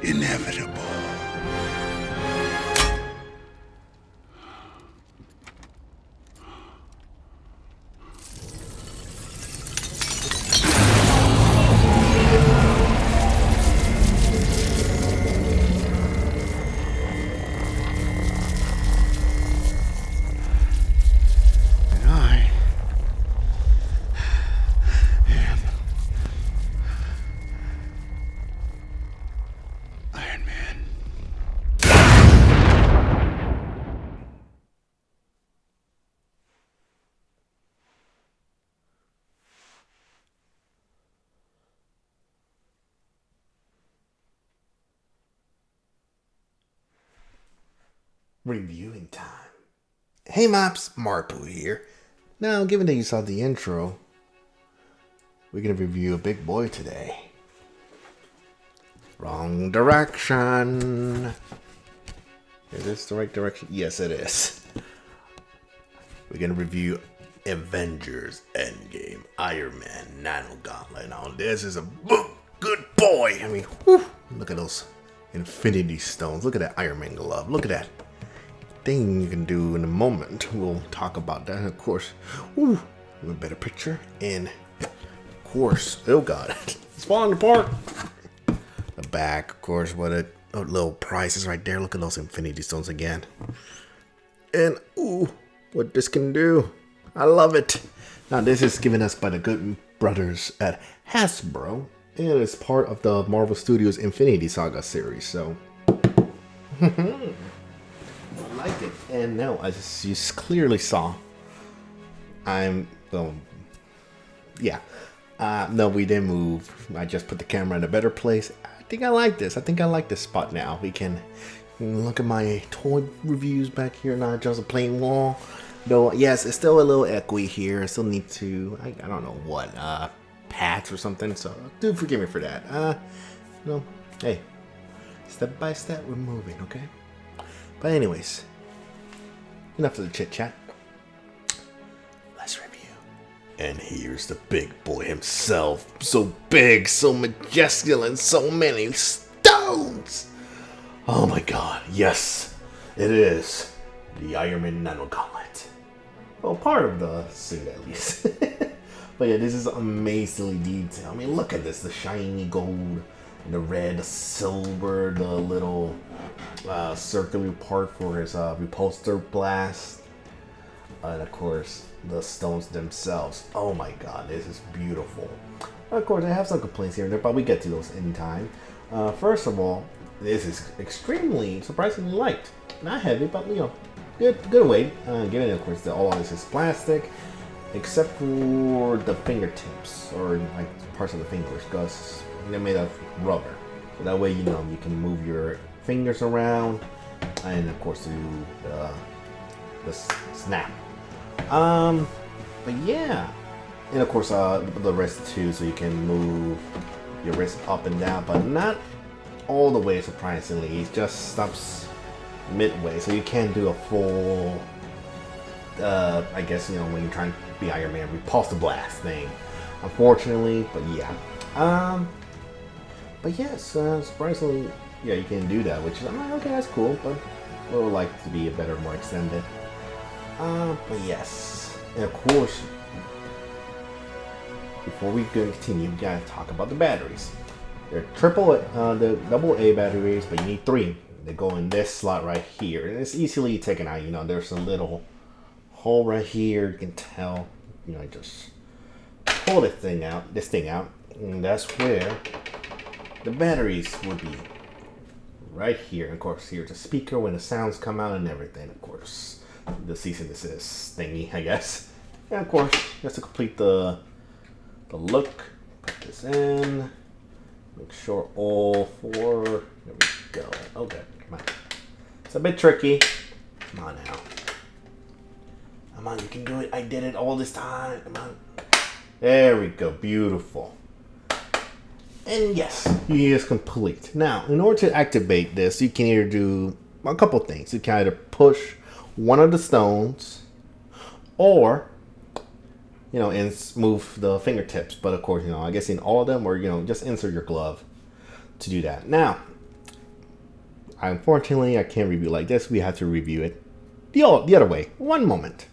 inevitable. Reviewing time. Hey Mops, Markpool here. Now, given that you saw the intro, we're going to review a big boy today. Wrong direction. Is this the right direction? Yes, it is. We're going to review Avengers Endgame, Iron Man, Nano Gauntlet. Now, this is a good boy. I mean, whew, look at those Infinity Stones. Look at that Iron Man glove. Look at that thing you can do in a moment. We'll talk about that, of course. Ooh, a better picture, and of course, oh god, it's falling apart. The back, of course, what a little prices right there. Look at those Infinity Stones again, and ooh, what this can do. I love it. Now, this is given us by the good brothers at Hasbro, and it's part of the Marvel Studios Infinity Saga series. So. I like it. And now, as you clearly saw, no, we didn't move. I just put the camera in a better place. I think I like this. I think I like this spot now. We can look at my toy reviews back here, not just a plain wall. Though, yes, it's still a little echoey here. I still need to, I don't know what, pads or something. So, do forgive me for that. Hey, step by step, we're moving, okay? But anyways, enough of the chit chat. Let's review. And here's the big boy himself. So big, so majestic, and so many stones. Oh my god, yes, it is the Iron Man Nano Gauntlet. Well, part of the suit at least. But yeah, this is amazingly detailed. I mean, look at this, the shiny gold, the red, the silver, the little circular part for his repulsor blast, and of course the stones themselves. Oh my god, this is beautiful. Of course, I have some complaints here and there, but we get to those in time. First of all, this is extremely surprisingly light, not heavy, but good weight. Given, of course, that all of this is plastic, except for the fingertips or like parts of the fingers, because they're made of rubber. So that way, you can move your fingers around, and of course do the snap. But yeah, and of course the wrist too, so you can move your wrist up and down, but not all the way. Surprisingly, it just stops midway, so you can't do a full. I guess when you're trying to be Iron Man, repulse the blast thing. Unfortunately, but yeah. But yes, surprisingly, yeah, you can do that, which is, I'm like, okay, that's cool, but I would like to be a better, more extended. But yes, and of course, before we continue, we gotta talk about the batteries. They're the double A batteries, but you need 3. They go in this slot right here, and it's easily taken out. There's a little hole right here. You can tell. I just pull this thing out, and that's where the batteries would be. Right here. And of course, here's the speaker when the sounds come out and everything. Of course, the cease and desist thingy, I guess. And of course, just to complete the look, put this in. Make sure all 4. There we go. Okay, come on. It's a bit tricky. Come on now. Come on, you can do it. I did it all this time. Come on. There we go. Beautiful. And yes, he is complete. Now, in order to activate this, you can either do a couple things. You can either push one of the stones, or and move the fingertips. But of course, I guess in all of them, or just insert your glove to do that. Now, Unfortunately, I can't review like this. We have to review it the other way. One moment.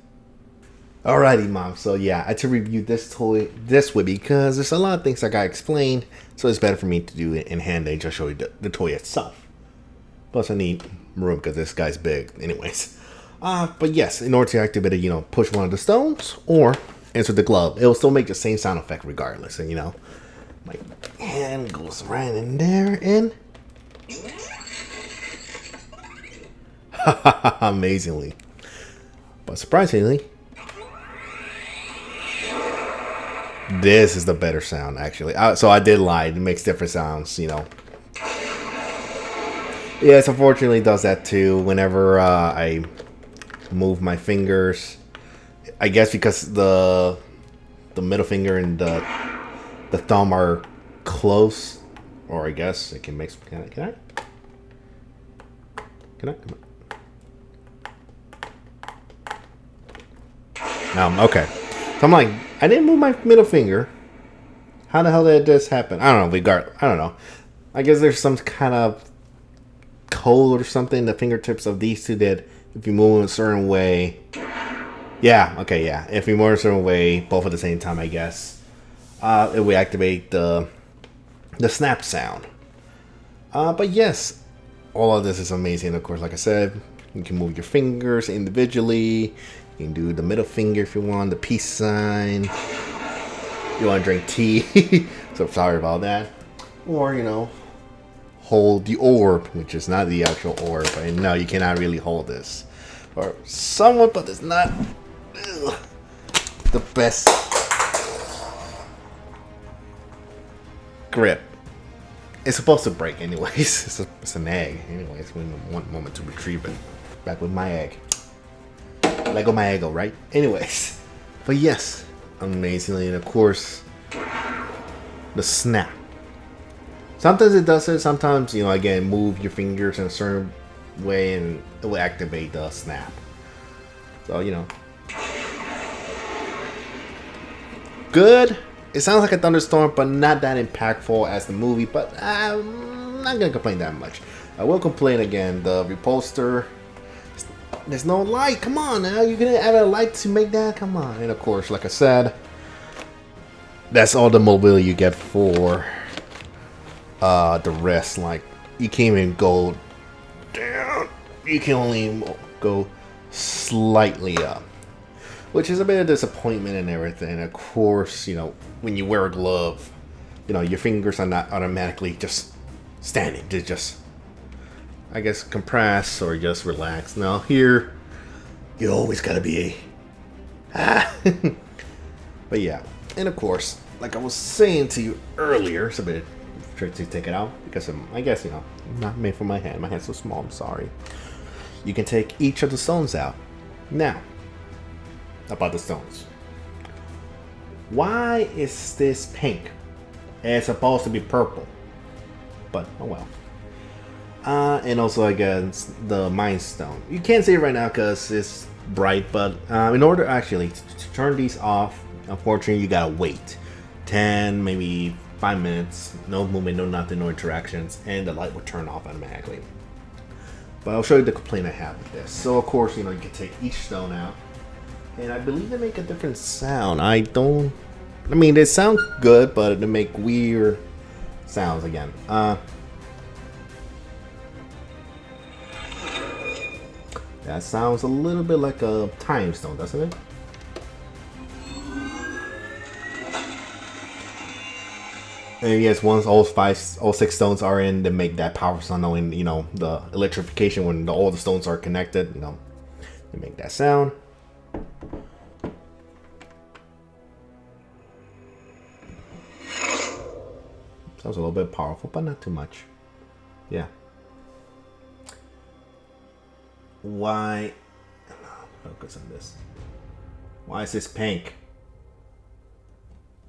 Alrighty, Mom. So yeah, I had to review this toy this way because there's a lot of things I gotta explain. So it's better for me to do it in hand and just show you the toy itself. Plus, I need room because this guy's big. Anyways. But yes, in order to activate it, push one of the stones or insert the glove. It will still make the same sound effect regardless. And my hand goes right in there and amazingly. But surprisingly, this is the better sound actually. So I did lie. It makes different sounds, Yes, unfortunately it does that too. Whenever I move my fingers, I guess because the middle finger and the thumb are close, or I guess it can make. Can I? Okay. So I'm like, I didn't move my middle finger. How the hell did this happen? I don't know. I don't know. I guess there's some kind of code or something. The fingertips of these two that if you move in a certain way. Yeah. Okay. Yeah. If you move in a certain way, both at the same time, I guess, it will activate the snap sound. But yes, all of this is amazing. Of course, like I said, you can move your fingers individually. You can do the middle finger if you want, the peace sign. You want to drink tea. So sorry about that. Or, hold the orb, which is not the actual orb. And no, you cannot really hold this. Or somewhat, but it's not the best grip. It's supposed to break anyways. It's an egg. Anyways, we want a moment to retrieve it. Back with my egg. Lego my ego, right? Anyways. But yes, amazingly, and of course, the snap. Sometimes it does it. Sometimes, again, move your fingers in a certain way and it will activate the snap. So, good. It sounds like a thunderstorm, but not that impactful as the movie. But I'm not going to complain that much. I will complain again. The repulsor. There's no light. Come on now. You're going to add a light to make that? Come on. And of course, like I said, that's all the mobility you get for the rest. Like, you can't even go down. You can only go slightly up. Which is a bit of disappointment and everything. Of course, when you wear a glove, your fingers are not automatically just standing. They're just, I guess, compress or just relax. Now here, you always gotta be But yeah, and of course, like I was saying to you earlier, it's a bit tricky to take it out because I guess, not made for my hand. My hand's so small, I'm sorry. You can take each of the stones out. Now, about the stones. Why is this pink? It's supposed to be purple. But, oh well. And also, I guess, the Mind Stone. You can't see it right now because it's bright, but in order actually to turn these off, unfortunately, you gotta wait 10, maybe 5 minutes. No movement, no nothing, no interactions, and the light will turn off automatically. But I'll show you the complaint I have with this. So, of course, you can take each stone out. And I believe they make a different sound. They sound good, but they make weird sounds again. That sounds a little bit like a time stone, doesn't it? And yes, once all 6 stones are in, they make that power sound. Knowing, the electrification when all the stones are connected, they make that sound. Sounds a little bit powerful, but not too much. Yeah. Why? Focus on this. Why is this pink?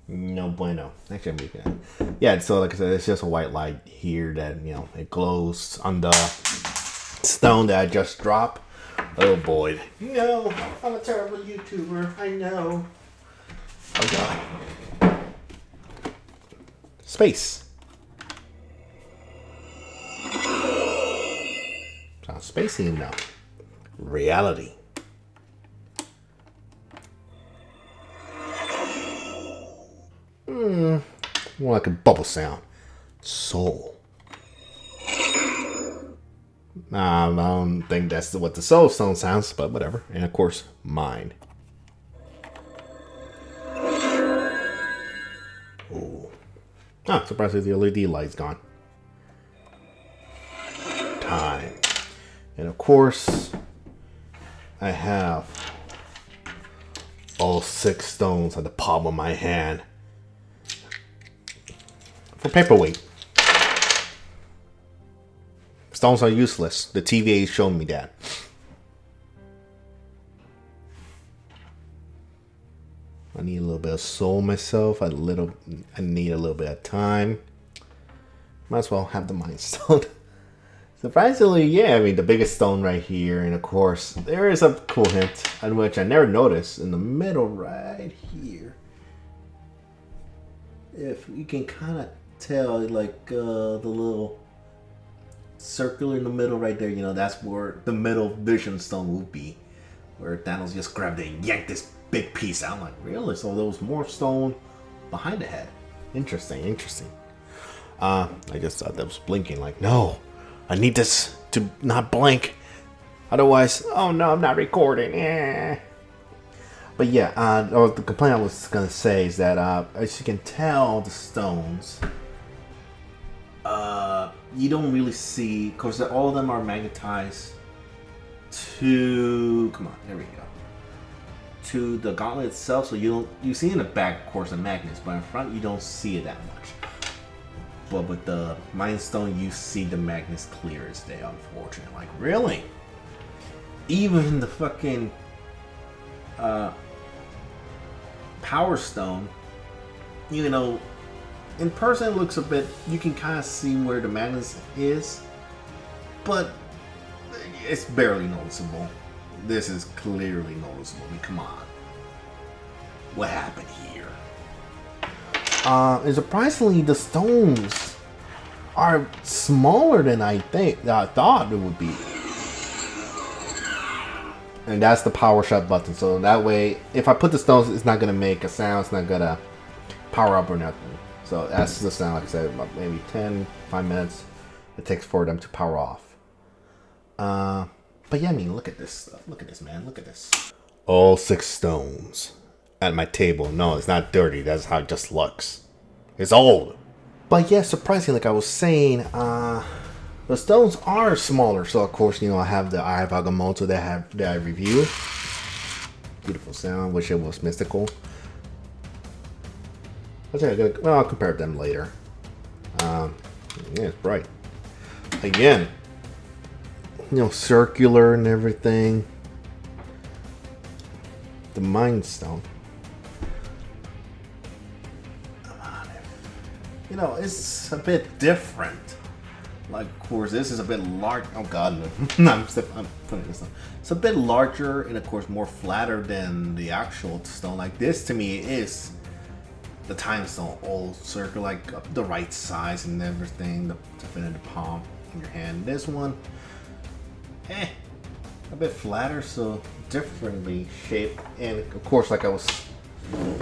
No bueno. Actually, I'm making it. Yeah, so like I said, it's just a white light here that, it glows on the stone that I just dropped. Oh boy. No, I'm a terrible YouTuber. I know. Oh god. Space. spacey enough. Reality. More like a bubble sound. Soul. Nah, I don't think that's what the soul stone sounds, but whatever. And of course, mind. Ooh. Ah, surprisingly, the LED light's gone. Time. And of course, I have all 6 stones at the palm of my hand. For paperweight. Stones are useless. The TVA is showing me that. I need a little bit of soul myself. I need a little bit of time. Might as well have the mind stone. Surprisingly, yeah, I mean the biggest stone right here, and of course there is a cool hint on which I never noticed in the middle right here. If you can kind of tell, like the little circle in the middle right there, you know, that's where the middle vision stone will be, where Thanos just grabbed it and yanked this big piece out. I'm like, really? So there was more stone behind the head. Interesting, interesting. I just thought that was blinking. Like, no, I need this to not blink, otherwise, oh no, I'm not recording. But yeah, the complaint I was gonna say is that as you can tell, the stones, you don't really see, because all of them are magnetized to, come on, there we go, to the gauntlet itself. So you see in the back, of course, the magnets, but in front you don't see it that much. But with the Mind Stone, you see the magnets clear as day, unfortunately. Like, really? Even the fucking Power Stone, you know, in person it looks a bit, you can kind of see where the magnets is, but it's barely noticeable. This is clearly noticeable. I mean, come on. What happened here? And surprisingly, the stones are smaller than I thought it would be. And that's the power shut button. So that way, if I put the stones, it's not gonna make a sound. It's not gonna power up or nothing. So that's the sound. Like I said, about maybe 5 minutes it takes for them to power off. But yeah, I mean, look at this stuff. Look at this, man. Look at this. All 6 stones at my table. No, it's not dirty. That's how it just looks. It's old. But yeah, surprisingly, like I was saying, the stones are smaller. So of course, you know, I have the Eye of Agamotto that I reviewed. Beautiful sound. Wish it was mystical. I'll compare them later. Yeah, it's bright. Again, you know, circular and everything. The Mind Stone. You know, it's a bit different. Like, of course, this is a bit large. Oh God, no. I'm putting this on. It's a bit larger and, of course, more flatter than the actual stone. Like this, to me, is the Time Stone, all circle, like the right size and everything, to fit in the palm in your hand. This one, a bit flatter, so differently shaped. And of course, like I was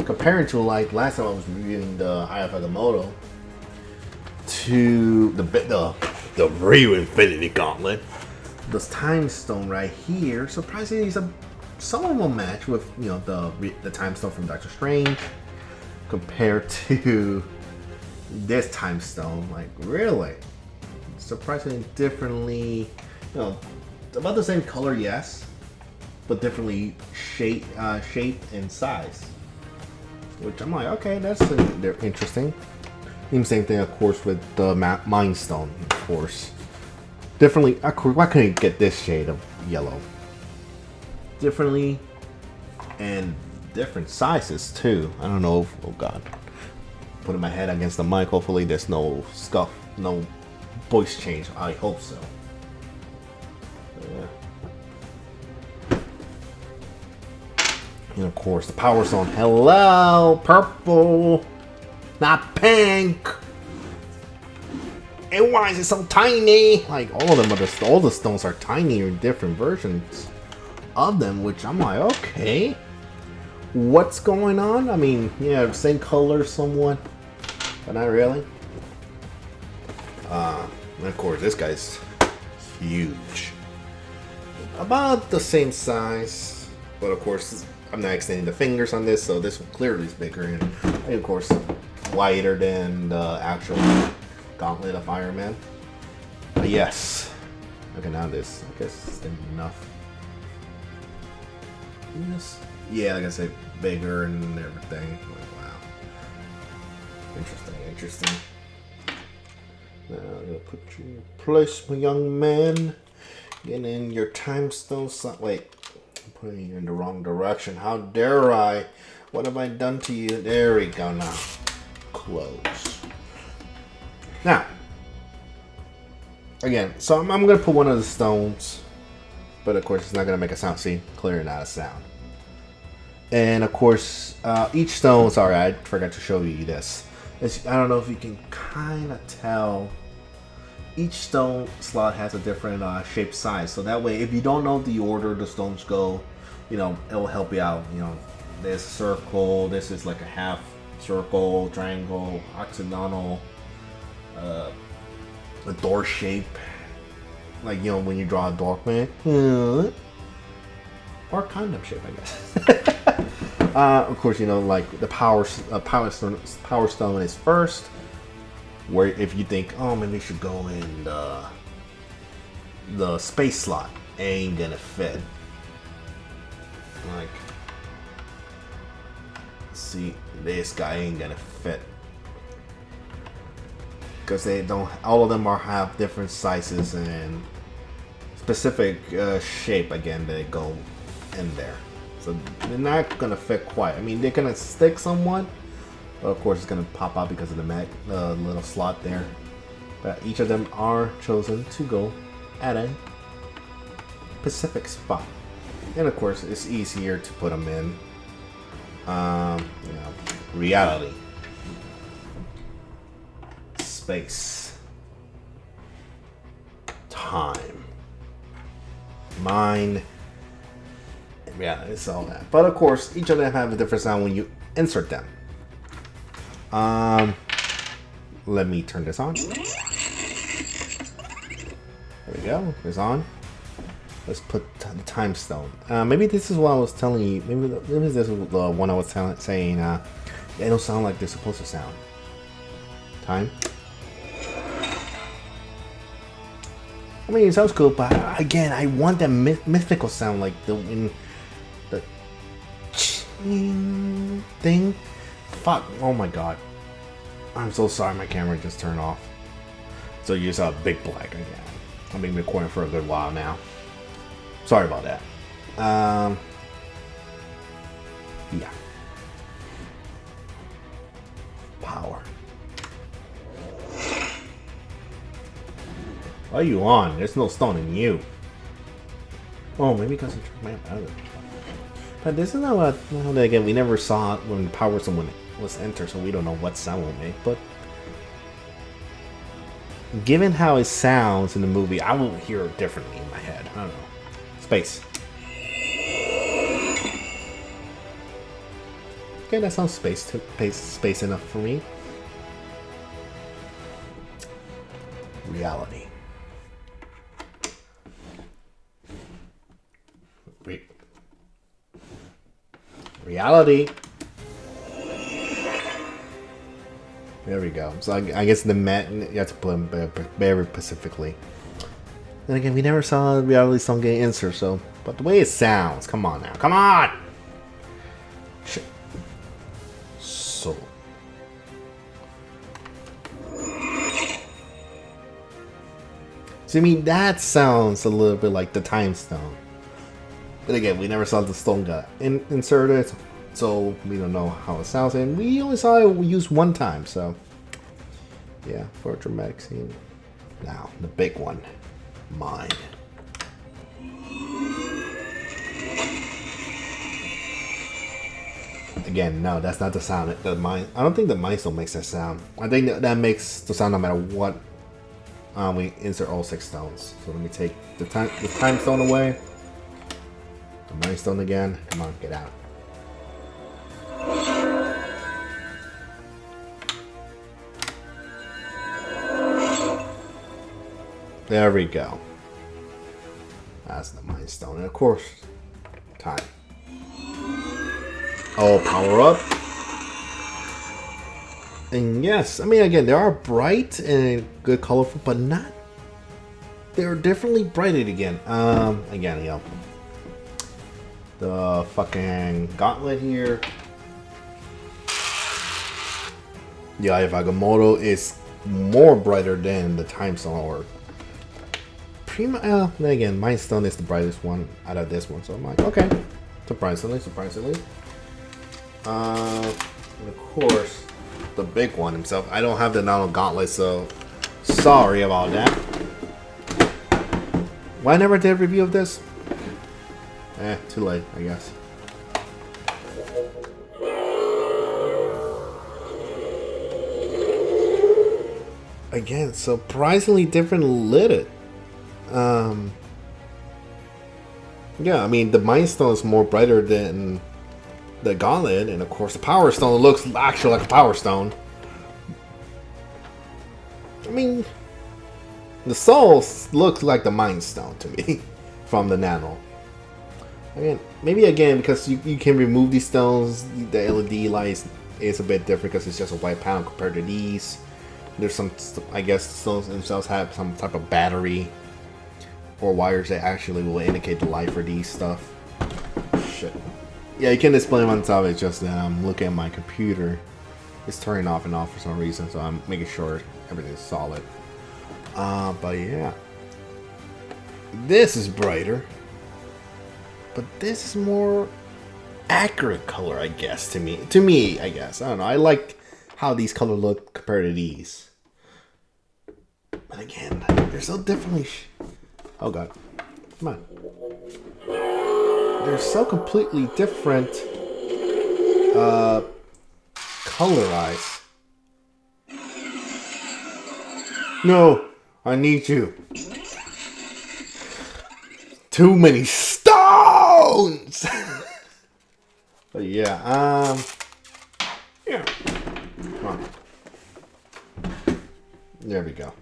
comparing to, like last time I was reviewing the Eye of Agamotto, to the real Infinity Gauntlet. This Time Stone right here, surprisingly, is somewhat of a match with, you know, the Time Stone from Doctor Strange, compared to this Time Stone. Like, really, surprisingly differently, you know, about the same color, yes, but differently shape and size. Which I'm like, okay, that's interesting. And same thing, of course, with the Mind Stone, of course. Differently, why couldn't you get this shade of yellow? Differently, and different sizes too. I don't know if, oh God. Putting my head against the mic, hopefully there's no scuff, no voice change. I hope so. Yeah. And of course, the Power Stone. Hello, purple, not pink. And why is it so tiny? Like all of them are all the stones are tiny or different versions of them, which I'm like, okay, what's going on? I mean, yeah, same color somewhat, but not really. And of course, this guy's huge, about the same size, but of course, I'm not extending the fingers on this, so this one clearly is bigger and of course wider than the actual Gauntlet of Iron Man. But yes, okay, now this, I guess it's enough. Yes. Yeah, like I said, bigger and everything. Like, wow. Interesting. Now I'm gonna put you in place, my young man. Get in your time stone. Wait, I'm putting you in the wrong direction. How dare I? What have I done to you? There we go now. Close. Now, again, so I'm gonna put one of the stones, but of course it's not gonna make a sound. See, clearing out a sound. And of course, each stone. Sorry, I forgot to show you this. I don't know if you can kind of tell. Each stone slot has a different shape size, so that way, if you don't know the order the stones go, you know, it will help you out. You know, this circle, this is like a half circle, triangle, octagonal, a door shape, like, you know, when you draw a door plan, or condom shape, I guess. Of course, you know, like the power stone is first. Where if you think, oh, maybe you should go in the space slot, ain't gonna fit. Like, see, this guy ain't gonna fit because they don't. All of them have different sizes and specific shape. Again, they go in there, so they're not gonna fit quite. I mean, they're gonna stick somewhat. But of course, it's going to pop out because of the little slot there. But each of them are chosen to go at a specific spot. And of course, it's easier to put them in, you know, reality, space, time, mind, yeah, it's all that. But of course, each of them have a different sound when you insert them. Let me turn this on. There we go. It's on. Let's put the time stone. Maybe this is what I was telling you. Maybe this is the one I was saying. They don't sound like they're supposed to sound. Time. I mean, it sounds cool, but again, I want that mythical sound, like the thing. Fuck. Oh my god. I'm so sorry, my camera just turned off. So you saw a big black again. I've been recording for a good while now. Sorry about that. Yeah. Power. Why are you on? There's no stone in you. Oh, maybe because I turned my other. But this is not what. Well, again, we never saw it when the power someone was entered, so we don't know what sound will make. But given how it sounds in the movie, I will hear it differently in my head. I don't know. Space. Okay, that sounds space enough for me. Reality. Reality. There we go. So I guess the Met, you have to put them very specifically. Then again, we never saw a reality song get insert, so. But the way it sounds, come on now, come on! Shit. So. So I mean, that sounds a little bit like the Time Stone. But again, we never saw the stone got inserted, so we don't know how it sounds. And we only saw it used one time, so yeah, for a dramatic scene. Now, the big one, mind. Again, no, that's not the sound. The mind. I don't think the Mind Stone makes that sound. I think that makes the sound no matter what we insert all 6 stones. So let me take the time stone away. The mind stone again. Come on, get out. There we go. That's the mind stone, and of course, time. Oh, power up. And yes, I mean, again, they are bright and good, colorful, but not. They're definitely brighted again. Again, you know, the fucking gauntlet here. The Eye of Agamotto is more brighter than the Time Stone, or then again, Mind Stone is the brightest one out of this one, so I'm like, okay, surprisingly. And of course, the big one himself. I don't have the Nano Gauntlet, so sorry about that. Why I never did a review of this? Too late, I guess. Again, surprisingly different lidded. Yeah, I mean, the Mind Stone is more brighter than the Gauntlet, and of course the Power Stone looks actually like a Power Stone. I mean, the Soul looks like the Mind Stone to me from the Nano. Again, maybe again because you can remove these stones, the LED lights is a bit different because it's just a white panel compared to these. There's some, I guess, the stones themselves have some type of battery or wires that actually will indicate the light for these stuff. Shit. Yeah, you can display them on top. It's just that I'm looking at my computer. It's turning off and off for some reason, so I'm making sure everything's solid. But yeah, this is brighter, but this is more accurate color, I guess. To me, I guess. I don't know. I like how these colors look compared to these. But again, they're so differently. Oh god, come on. They're so completely different colorized. No, I need you. Too many stones. But yeah, yeah. Come on. There we go.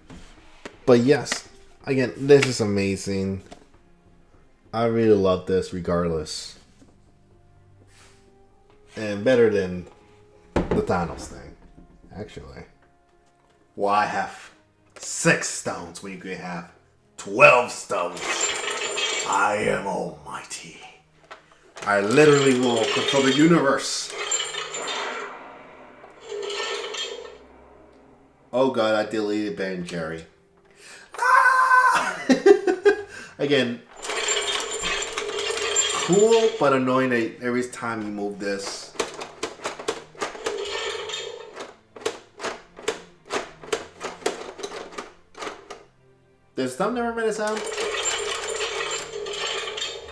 But yes, again, this is amazing. I really love this regardless. And better than the Thanos thing, actually. Well, I have 6 stones when you could have 12 stones. I am almighty. I literally will control the universe. Oh god, I deleted Ben Jerry. Ah! Again, cool, but annoying that every time you move this. Does thumb never made a sound?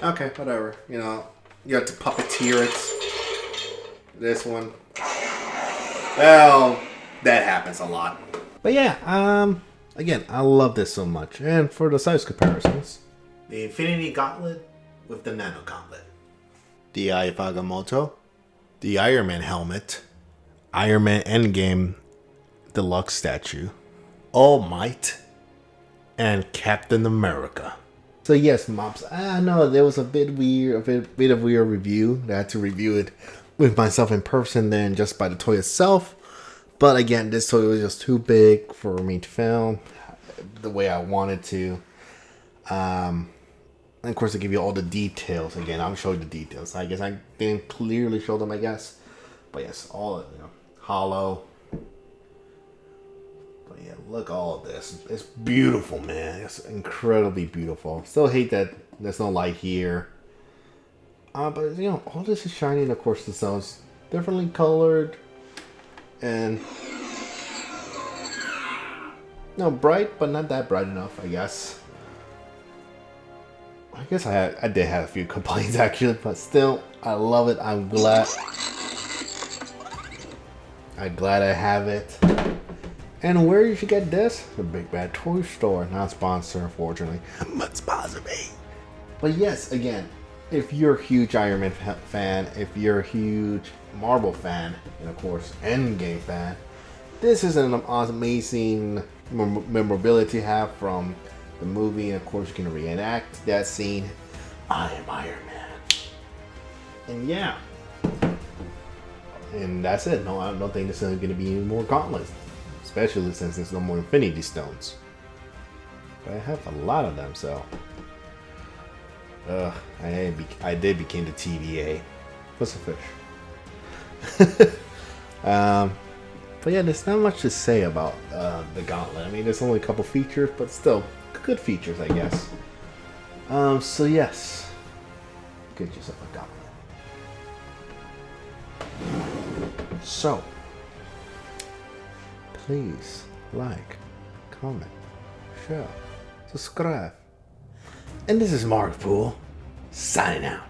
Okay, whatever. You know, you have to puppeteer it. This one. Well, that happens a lot. But yeah, again, I love this so much. And for the size comparisons, the Infinity Gauntlet with the Nano Gauntlet, the Eye of Agamotto, the Iron Man helmet, Iron Man Endgame deluxe statue, All Might, and Captain America. So yes, mobs, I know there was a bit of weird review. I had to review it with myself in person than just by the toy itself. But again, this toy was just too big for me to film the way I wanted to. And of course, I give you all the details. Again, I'll show you the details. I guess I didn't clearly show them, I guess. But yes, all of it, hollow. But yeah, look all of this. It's beautiful, man. It's incredibly beautiful. Still hate that there's no light here. But all this is shiny, and of course the sounds differently colored. And bright, but not that bright enough, I guess. I guess I did have a few complaints actually, but still, I love it. I'm glad I have it. And where you should get this? The Big Bad Toy Store. Not sponsor, unfortunately. But sponsor me. But yes, again, if you're a huge Iron Man fan, if you're a huge Marvel fan, and of course Endgame fan, this is an amazing memorability to have from the movie. And of course you can reenact that scene. I am Iron Man. And yeah. And that's it. No, I don't think there's going to be any more gauntlets. Especially since there's no more Infinity Stones. But I have a lot of them, so... I did become the TVA. What's a fish? But yeah, there's not much to say about the gauntlet. I mean, there's only a couple features, but still good features, I guess. So yes, get yourself a gauntlet. So, please like, comment, share, subscribe. And this is Markpool, signing out.